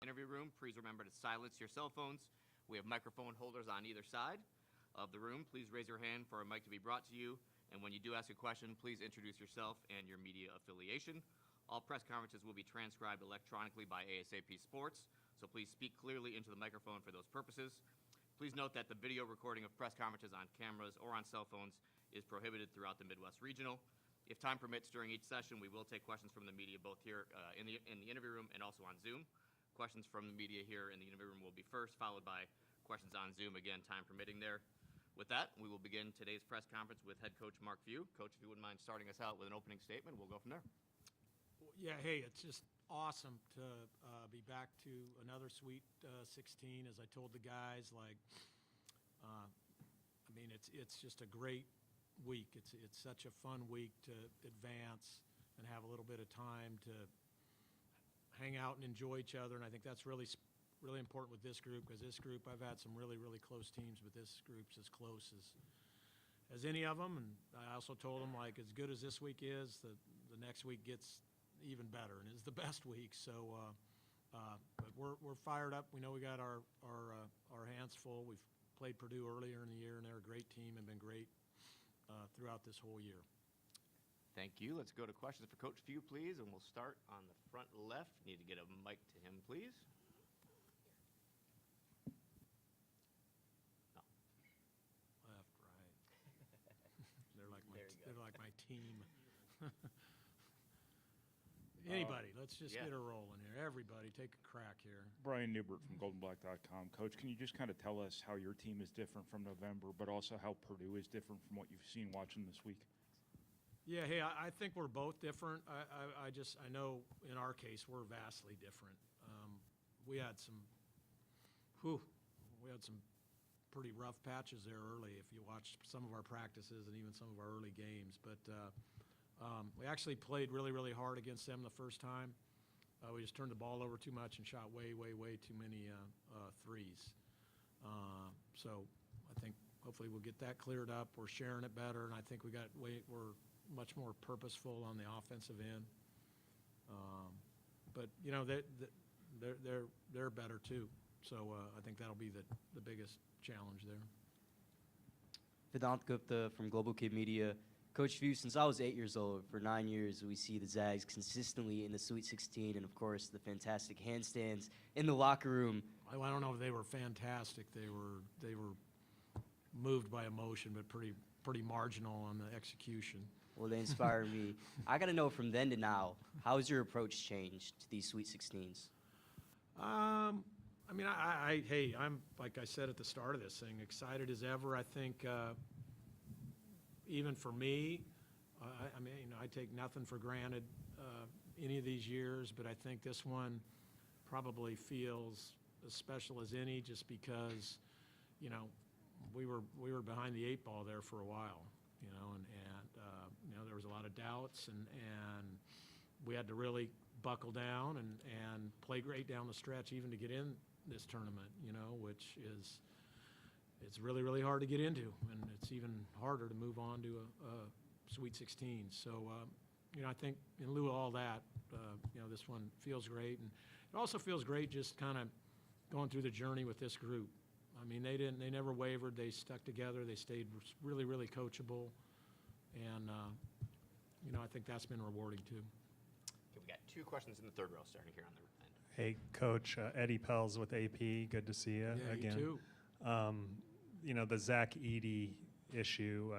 interview room, please remember to silence your cell phones. We have microphone holders on either side of the room. Please raise your hand for a mic to be brought to you. And when you do ask a question, please introduce yourself and your media affiliation. All press conferences will be transcribed electronically by ASAP Sports, so please speak clearly into the microphone for those purposes. Please note that the video recording of press conferences on cameras or on cell phones is prohibited throughout the Midwest Regional. If time permits during each session, we will take questions from the media both here in the interview room and also on Zoom. Questions from the media here in the interview room will be first, followed by questions on Zoom, again, time permitting there. With that, we will begin today's press conference with head coach Mark Few. Coach, if you wouldn't mind starting us out with an opening statement, we'll go from there. Yeah, hey, it's just awesome to be back to another Sweet 16. As I told the guys, I mean, it's just a great week. It's such a fun week to advance and have a little bit of time to hang out and enjoy each other. And I think that's really important with this group, because this group, I've had some really close teams, but this group's as close as any of them. And I also told them, like, as good as this week is, the next week gets even better and is the best week. So, but we're fired up. We know we got our hands full. We've played Purdue earlier in the year, and they're a great team and been great throughout this whole year. Thank you. Let's go to questions for Coach Few, please, and we'll start on the front left. Need to get a mic to him, please. No. Left, right. They're like my team. Anybody, let's just get her rolling here. Everybody, take a crack here. Brian Newbert from GoldenBlack.com. Coach, can you just kind of tell us how your team is different from November, but also how Purdue is different from what you've seen watching this week? Yeah, hey, I think we're both different. I know in our case we're vastly different. We had some pretty rough patches there early if you watched some of our practices and even some of our early games. But we actually played really hard against them the first time. We just turned the ball over too much and shot way too many threes. So I think hopefully we'll get that cleared up. We're sharing it better, and I think we're much more purposeful on the offensive end. But you know, they're better too. So I think that'll be the biggest challenge there. Vedant Gupta from Global Kid Media. Coach Few, since I was 8 years old, for 9 years, we see the Zags consistently in the Sweet 16, and of course the fantastic handstands in the locker room. I don't know if they were fantastic. They were moved by emotion, but pretty marginal on the execution. Well, they inspire me. I got to know from then to now, how has your approach changed to these Sweet 16s? I mean, hey, I'm, like I said at the start of this thing, excited as ever. I think even for me, I mean, you know, I take nothing for granted any of these years, but I think this one probably feels as special as any, just because, you know, we were behind the 8 ball there for a while, you know, and you know, there was a lot of doubts, and we had to really buckle down and play great down the stretch even to get in this tournament, you know, which is, it's really hard to get into, and it's even harder to move on to a Sweet 16. So, you know, I think in lieu of all that, you know, this one feels great, and it also feels great just kind of going through the journey with this group. I mean, they never wavered. They stuck together. They stayed really coachable, and you know, I think that's been rewarding too. Okay, we got 2 questions in the third row starting here on the end. Hey, Coach, Eddie Pels with AP. Good to see you again. You too. You know, the Zach Edey issue,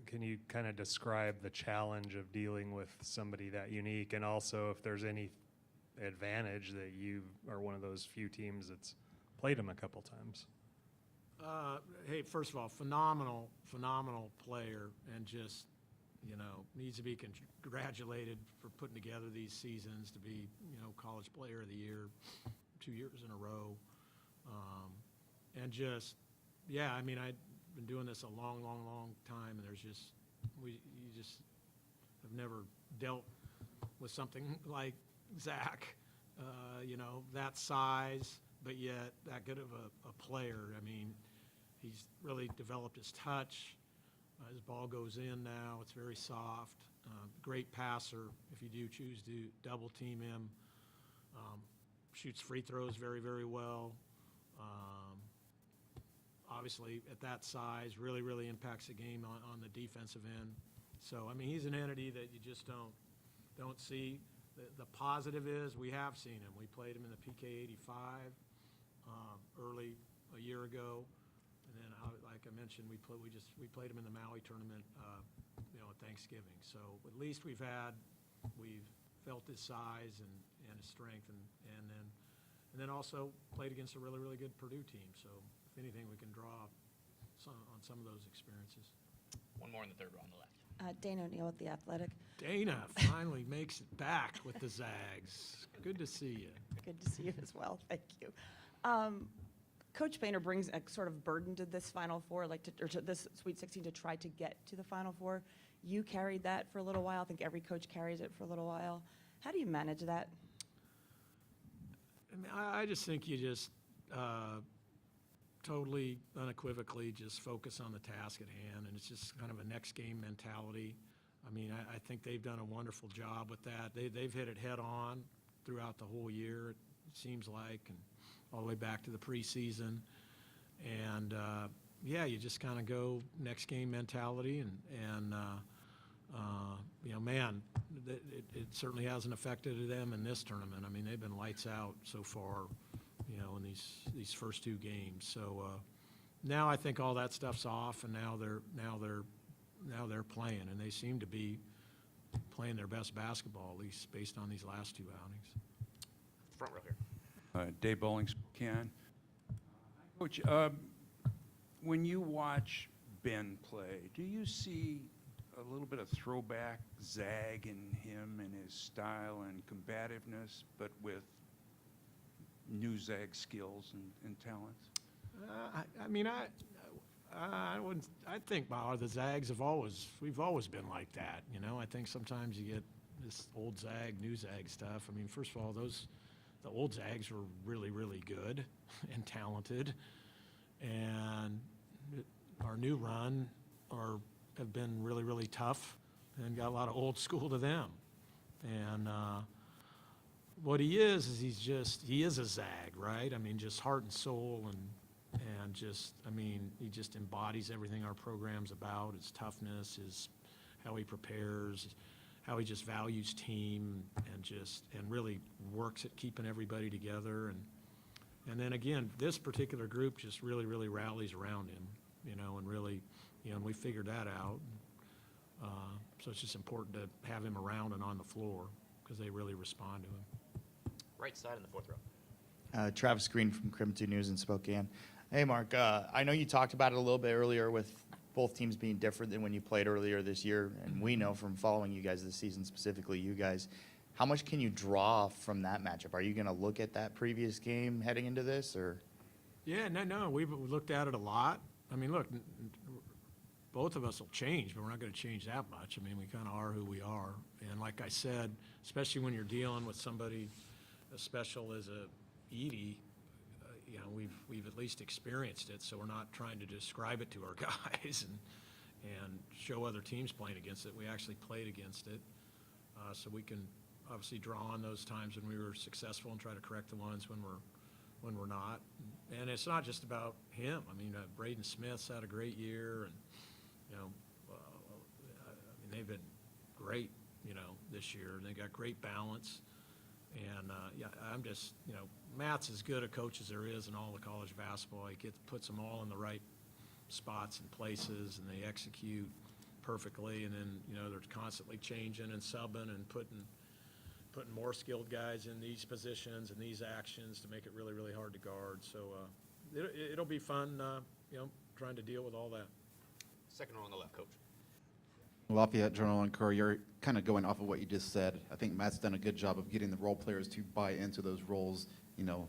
can you kind of describe the challenge of dealing with somebody that unique, and also if there's any advantage that you are one of those few teams that's played him a couple times? Hey, first of all, phenomenal player, and just, you know, needs to be congratulated for putting together these seasons to be, you know, College Player of the Year 2 years in a row. And just, yeah, I mean, I've been doing this a long time, and there's just, you just have never dealt with something like Zach, you know, that size, but yet that good of a player. I mean, he's really developed his touch. His ball goes in now. It's very soft. Great passer if you do choose to double team him. shoots free throws very, very well. Obviously, at that size, really, really impacts the game on the defensive end. So, I mean, he's an entity that you just don't see. The positive is we have seen him. We played him in the PK 85 early a year ago. And then, like I mentioned, we played him in the Maui tournament, at Thanksgiving. So at least we've felt his size and his strength, and then also played against a really, really good Purdue team. So if anything, we can draw on some of those experiences. One more in the third row on the left. Dana O'Neill with The Athletic. Dana finally makes it back with the Zags. Good to see you. Good to see you as well. Thank you. Coach Painter brings a sort of burden to this Final Four, or to this Sweet 16 to try to get to the Final Four. You carried that for a little while. I think every coach carries it for a little while. How do you manage that? I mean, I just think you just totally unequivocally just focus on the task at hand, and it's just kind of a next game mentality. I mean, I think they've done a wonderful job with that. They've hit it head on throughout the whole year, it seems like, and all the way back to the preseason. And, you just kind of go next game mentality, and man, it certainly hasn't affected them in this tournament. I mean, they've been lights out so far, in these first two games. So now I think all that stuff's off, and now they're playing, and they seem to be playing their best basketball, at least based on these last two outings. Front row here. Dave Bowling, Spokane. Coach, when you watch Ben play, do you see a little bit of throwback Zag in him and his style and combativeness, but with new Zag skills and talents? I think the Zags we've always been like that, I think sometimes you get this old Zag, new Zag stuff. I mean, first of all, the old Zags were really, really good and talented, and our new run have been really, really tough and got a lot of old school to them. And what he is he is a Zag, right? I mean, just heart and soul, and just, I mean, he just embodies everything our program's about, his toughness, how he prepares, how he just values team, and really works at keeping everybody together. And then again, this particular group just really, really rallies around him, and really, and we figured that out. So it's just important to have him around and on the floor, because they really respond to him. Right side in the fourth row. Travis Green from KREM 2 News in Spokane. Hey, Mark, I know you talked about it a little bit earlier with both teams being different than when you played earlier this year, and we know from following you guys this season, specifically you guys, how much can you draw from that matchup? Are you going to look at that previous game heading into this, or? Yeah, no, we've looked at it a lot. I mean, look, both of us will change, but we're not going to change that much. I mean, we kind of are who we are. And like I said, especially when you're dealing with somebody as special as Edey, we've at least experienced it, so we're not trying to describe it to our guys and show other teams playing against it. We actually played against it, so we can obviously draw on those times when we were successful and try to correct the ones when we're not. And it's not just about him. I mean, Braden Smith's had a great year, and they've been great, this year. They got great balance. And, I'm just, Matt's as good a coach as there is in all the college basketball. He puts them all in the right spots and places, and they execute perfectly. And then, they're constantly changing and subbing and putting more skilled guys in these positions and these actions to make it really, really hard to guard. So it'll be fun, trying to deal with all that. Second row on the left, Coach. Lafayette Journal and Courier, kind of going off of what you just said, I think Matt's done a good job of getting the role players to buy into those roles,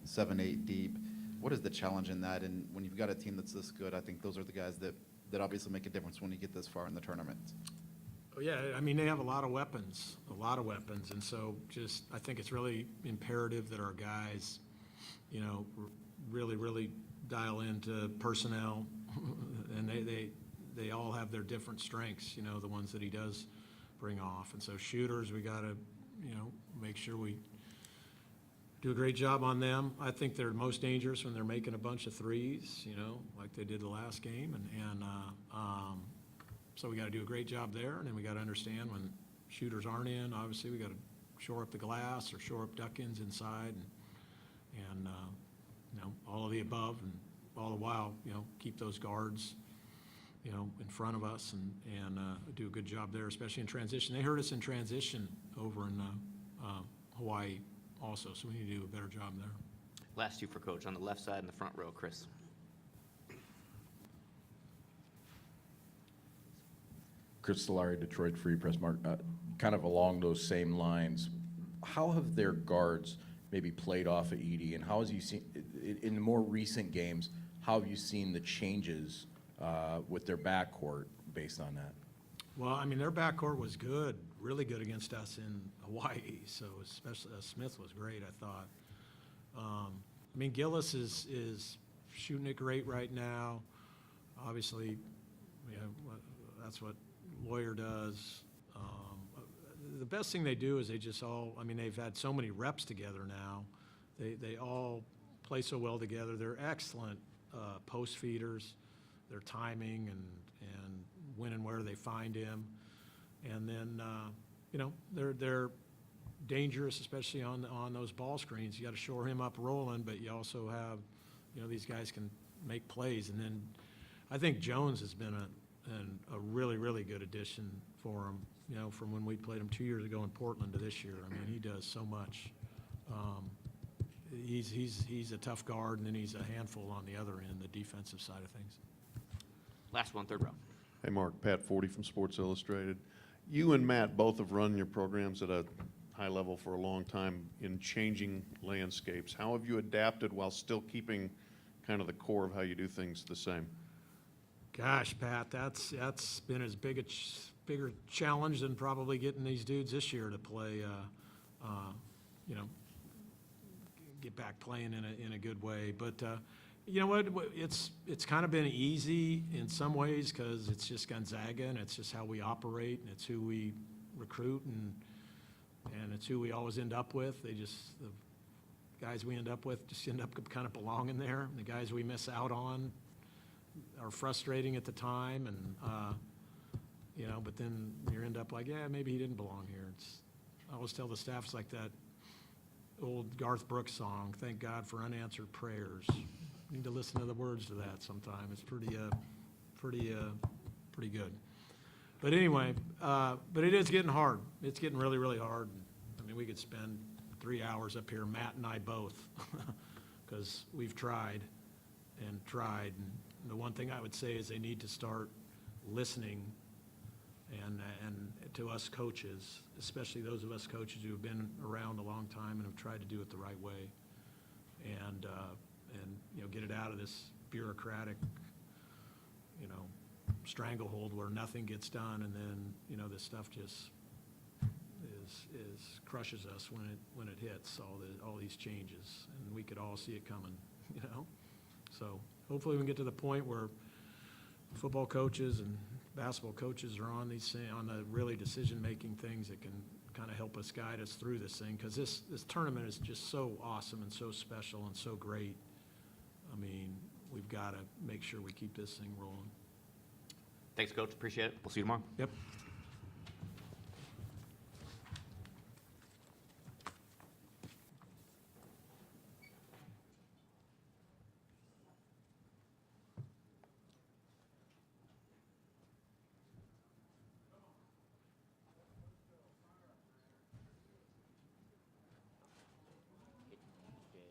7, 8 deep. What is the challenge in that? And when you've got a team that's this good, I think those are the guys that obviously make a difference when you get this far in the tournament. Oh, yeah, I mean, they have a lot of weapons. And so I think it's really imperative that our guys, really, really dial into personnel, and they all have their different strengths, the ones that he does bring off. And so shooters, we got to, make sure we do a great job on them. I think they're most dangerous when they're making a bunch of threes, like they did the last game. So we got to do a great job there, and then we got to understand when shooters aren't in, obviously we got to shore up the glass or shore up duck-ins inside, and all of the above, and all the while, keep those guards, in front of us and do a good job there, especially in transition. They hurt us in transition over in Hawaii also, so we need to do a better job there. Last two for Coach on the left side in the front row, Chris. Chris Solari, Detroit Free Press. Mark, kind of along those same lines, how have their guards maybe played off of Edey, and how has you seen, in the more recent games, how have you seen the changes with their backcourt based on that? Well, I mean, their backcourt was good, really good against us in Hawaii, so especially Smith was great, I thought. I mean, Gillis is shooting it great right now. Obviously, that's what Lawyer does. The best thing they do is they just all, I mean, they've had so many reps together now. They all play so well together. They're excellent post feeders. Their timing and when and where they find him. And then, they're dangerous, especially on those ball screens. You got to shore him up rolling, but you also have, these guys can make plays. And then I think Jones has been a really, really good addition for him, from when we played him 2 years ago in Portland to this year. I mean, he does so much. He's a tough guard, and then he's a handful on the other end, the defensive side of things. Last one, third row. Hey, Mark, Pat Forty from Sports Illustrated. You and Matt both have run your programs at a high level for a long time in changing landscapes. How have you adapted while still keeping kind of the core of how you do things the same? Gosh, Pat, that's been as bigger challenge than probably getting these dudes this year to play, get back playing in a good way. But you know what? It's kind of been easy in some ways because it's just Gonzaga and it's just how we operate and it's who we recruit and it's who we always end up with. The guys we end up with just end up kind of belonging there. The guys we miss out on are frustrating at the time, and but then you end up like, yeah, maybe he didn't belong here. I always tell the staff, it's like that old Garth Brooks song, "Thank God for Unanswered Prayers." You need to listen to the words to that sometime. It's pretty good. But anyway, but it is getting hard. It's getting really, really hard. I mean, we could spend 3 hours up here, Matt and I both, because we've tried. And the one thing I would say is they need to start listening and to us coaches, especially those of us coaches who have been around a long time and have tried to do it the right way, and get it out of this bureaucratic, stranglehold where nothing gets done, and then this stuff just crushes us when it hits all these changes, and we could all see it coming, So hopefully we can get to the point where football coaches and basketball coaches are on the really decision-making things that can kind of help us, guide us through this thing, because this tournament is just so awesome and so special and so great. I mean, we've got to make sure we keep this thing rolling. Thanks, Coach. Appreciate it. We'll see you tomorrow. Yep.